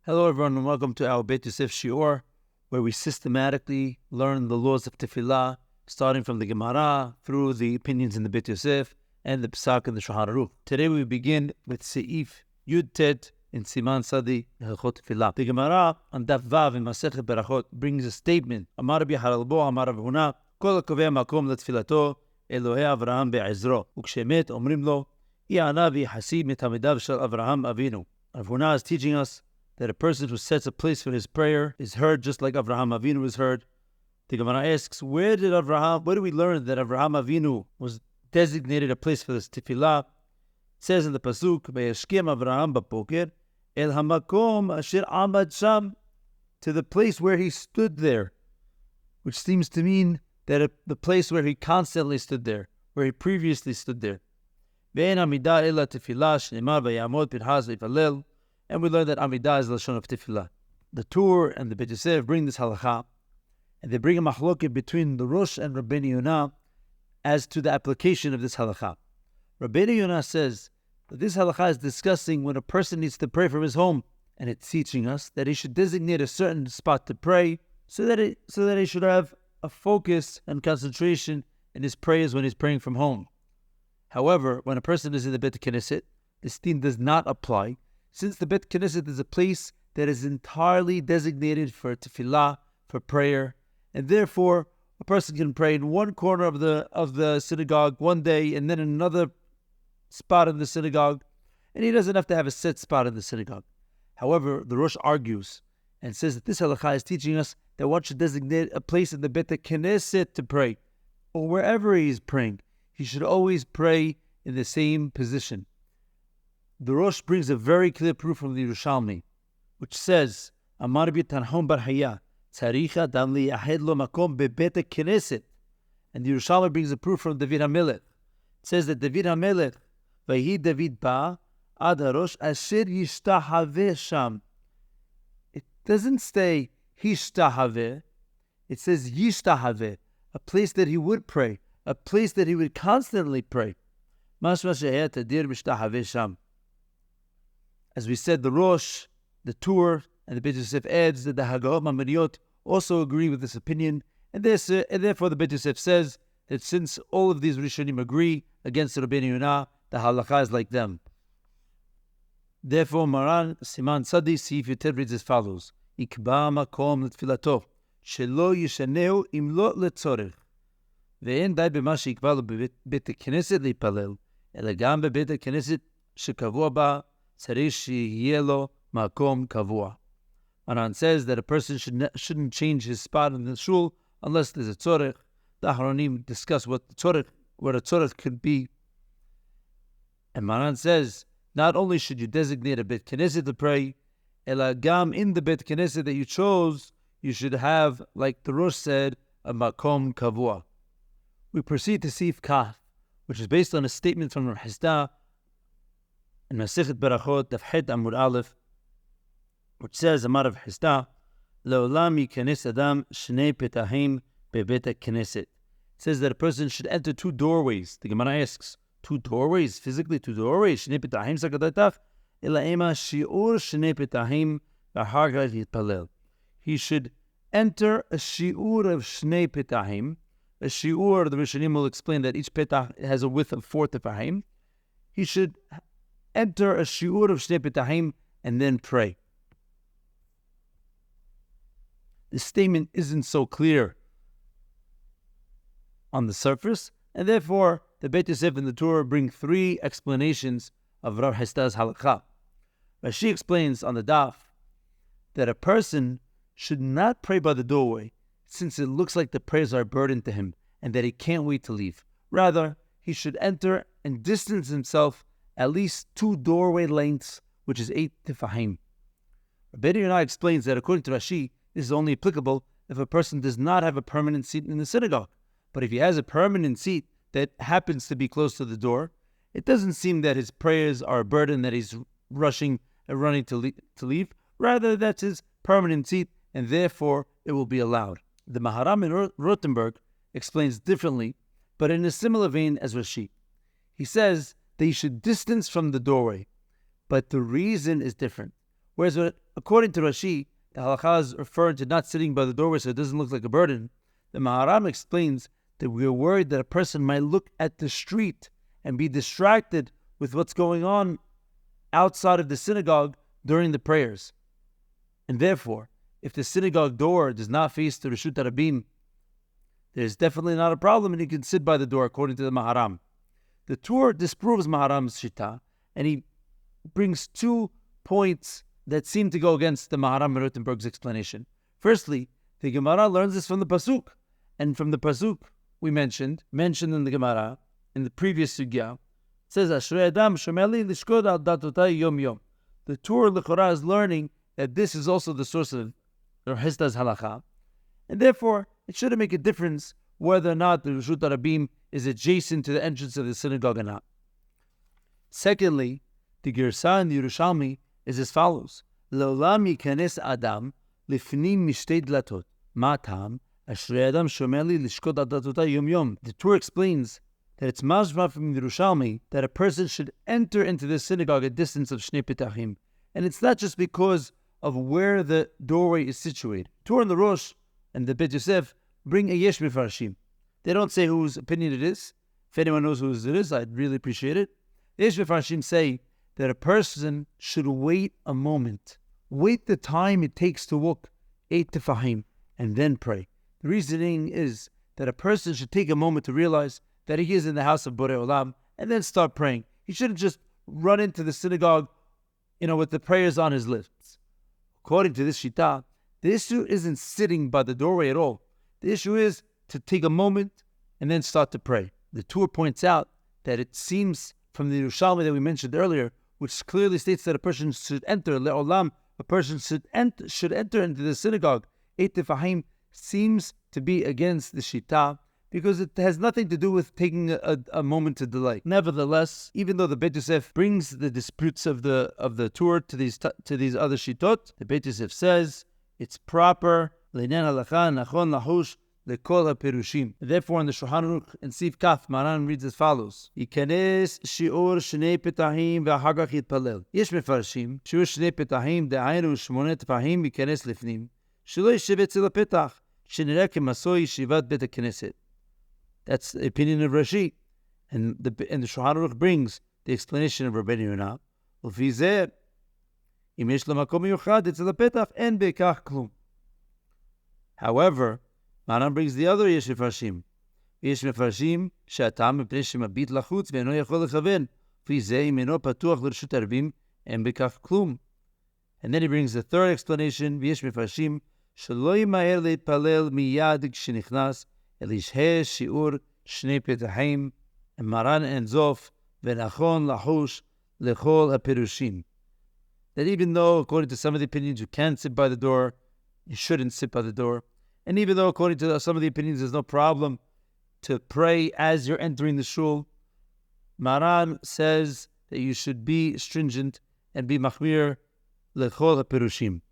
Hello everyone and welcome to our Beit Yosef shiur, where we systematically learn the laws of tefillah, starting from the Gemara through the opinions in the Beit Yosef and the Psak in the Shulchan Aruch. Today we begin with Seif Yud Tet in Siman Sadi Hilchot Tefillah. The Gemara on Daf Vav in Masechet Berachot brings a statement: Amar Rabbi Haralbo Amar Rav Huna Kol Kovei Makom Letfilato Elohei Avraham be'ezro Ukshemet Omrim Lo I'ana v'Yachasi mitamidav shel Avraham Avinu. Rav Huna is teaching us that a person who sets a place for his prayer is heard just like Avraham Avinu was heard. The Gemara asks, where do we learn that Avraham Avinu was designated a place for this tefillah? It says in the Pasuk, Vayashkem Avraham b'poker el hamakom asher amad sham, to the place where he stood there, which seems to mean that the place where he constantly stood there, where he previously stood there. Ve'en amidah ela tefillah shneimar vayamod pinhas v'yifalel. And we learn that Amidah is the Lashon of Tefillah. The Tur and the Beit Yosef bring this halakha, and they bring a mahloket between the Rosh and Rabbeinu Yonah as to the application of this halakha. Rabbeinu Yonah says that this halakha is discussing when a person needs to pray from his home, and it's teaching us that he should designate a certain spot to pray so that he should have a focus and concentration in his prayers when he's praying from home. However, when a person is in the Beit Knesset, this theme does not apply, since the Beit Knesset is a place that is entirely designated for tefillah, for prayer, and therefore a person can pray in one corner of the synagogue one day and then in another spot in the synagogue, and he doesn't have to have a set spot in the synagogue. However, the Rosh argues and says that this halakha is teaching us that one should designate a place in the Beit Knesset to pray, or wherever he is praying, he should always pray in the same position. The Rosh brings a very clear proof from the Yerushalmi, which says, Amar Tanhom bar Haya, Tzaricha dan liyahed lo makom bebet knesset. And the Yerushalmi brings a proof from David HaMelech. It says that David HaMelech, Vahi David ba ad harosh asher yishtahave sham. It doesn't say hishtahave, it says yishtahave, a place that he would pray, a place that he would constantly pray. Mashma she'eh tadir mishtahave sham. As we said, the Rosh, the Tur, and the Beit Yosef adds that the Hagahot Maimoniot also agree with this opinion, and therefore the Beit Yosef says that since all of these Rishonim agree against Rabbeinu Yonah, the halakha is like them. Therefore, Maran Siman Sadi Seif Yoter reads as follows: Ikba makom letfilato shelo yishaneu im lo letzorech ve'en dai b'ma sheikba lo bebeit knesset leipalel ela gam bebeit knesset shekavua ba. Maran says that a person shouldn't change his spot in the shul unless there's a tzorech. The Aharonim discuss what a tzorech could be. And Maran says, not only should you designate a Beit Knesset to pray, ela gam in the Beit Knesset that you chose, you should have, like the Rosh said, a makom kavua. We proceed to Seif Kaf, which is based on a statement from Rav Hizda in Masechet Berachot Daf Het Amud Aleph, which says, Amar Rav Hizda, Le'olam yikanes adam shnei petahim bebeit knesset. It says that a person should enter two doorways. The Gemara asks, two doorways? Physically two doorways? Shnei petahim sakadatav? Ela ema shiur shnei petahim v'ahar כך yitpalel. He should enter a shiur of shnei petahim. A shiur, the Rishonim will explain that each petah has a width of 4 tefahim. He should enter a shiur of shnei petahim and then pray. The statement isn't so clear on the surface, and therefore the Beit Yosef and the Torah bring 3 explanations of Rav Hizda's halakha. Rashi explains on the daf that a person should not pray by the doorway since it looks like the prayers are a burden to him and that he can't wait to leave. Rather, he should enter and distance himself at least 2 doorway lengths, which is 8 tefahim. Rabbeinu Yonah explains that according to Rashi, this is only applicable if a person does not have a permanent seat in the synagogue. But if he has a permanent seat that happens to be close to the door, it doesn't seem that his prayers are a burden that he's rushing and running to leave. Rather, that's his permanent seat, and therefore it will be allowed. The Maharam in Rothenburg explains differently, but in a similar vein as Rashi. He says that you should distance from the doorway, but the reason is different. Whereas according to Rashi, the halakha is referring to not sitting by the doorway so it doesn't look like a burden. The Maharam explains that we are worried that a person might look at the street and be distracted with what's going on outside of the synagogue during the prayers. And therefore, if the synagogue door does not face the Reshut HaRabim, there's definitely not a problem and he can sit by the door according to the Maharam. The Tur disproves Maharam's Shita, and he brings 2 points that seem to go against the Maharam Rothenberg's explanation. Firstly, the Gemara learns this from the Pasuk, and from the Pasuk we mentioned in the Gemara, in the previous Sugya, it says, Ashrei Adam Shomeli Lishkod Al Datotai Yom Yom. The Tur L'chora is learning that this is also the source of Hizda's halakha, and therefore it shouldn't make a difference whether or not the Reshut HaRabim is adjacent to the entrance of the synagogue or not. Secondly, the Girsa in the Yerushalmi is as follows: Le'olam yikanes Adam lifnim mishtei dlatot. Ma tam ashrei Adam shomeli lishkod al datotai yom yom. The Torah explains that it's mashma from the Yerushalmi that a person should enter into the synagogue a distance of shnei petachim, and it's not just because of where the doorway is situated. Torah and the Rosh and the Bet Yosef bring a yesh mefarshim. They don't say whose opinion it is. If anyone knows whose it is, I'd really appreciate it. The yesh mefarshim say that a person should wait a moment, wait the time it takes to walk 8 tefahim, and then pray. The reasoning is that a person should take a moment to realize that he is in the house of Borei Olam, and then start praying. He shouldn't just run into the synagogue, with the prayers on his lips. According to this shita, the issue isn't sitting by the doorway at all. The issue is to take a moment and then start to pray. The Tur points out that it seems from the Yerushalmi that we mentioned earlier, which clearly states that a person should enter le'olam, a person should enter into the synagogue 8 tefahim, seems to be against the shita because it has nothing to do with taking a moment to delay. Nevertheless, even though the Beit Yosef brings the disputes of the Tur to these other shitot, the Beit Yosef says it's proper le'nen halacha nachon lahush lekol haperushim. Therefore, in the Shulchan Aruch in Seif Kaf, Maran reads as follows: Yikanes shiur shnei petahim ve'ahagach yitpalel. Yesh mefarshim shiur shnei petahim de'aynu shmoneh tefahim yikanes lifnim shelo yishev etzel hapetach shenireh k'masoi yeshivat bet hakneset. That's the opinion of Rashi, and the Shulchan Aruch brings the explanation of Rabbeinu Yonah. Ufi zeh im yesh lo makom miyuchad etzel hapetach en bekach klum. However, Maran brings the other yesh mefarshim. Yesh mefarshim she'atam mipnei shemabit lachutz ve'eno yachol lechaven. Ufi zeh im eno patuach l'reshut HaRabim en bekach klum. And then he brings the third explanation. Yesh mefarshim shelo yimaher leitpalel miyad k'shenichnas el yisheh shiur shnei petahim. And Maran ends off ve'nachon lahush lechol haperushim. That even though, according to some of the opinions, you can sit by the door, you shouldn't sit by the door. And even though, according to some of the opinions, there's no problem to pray as you're entering the shul, Maran says that you should be stringent and be machmir lechol haperushim.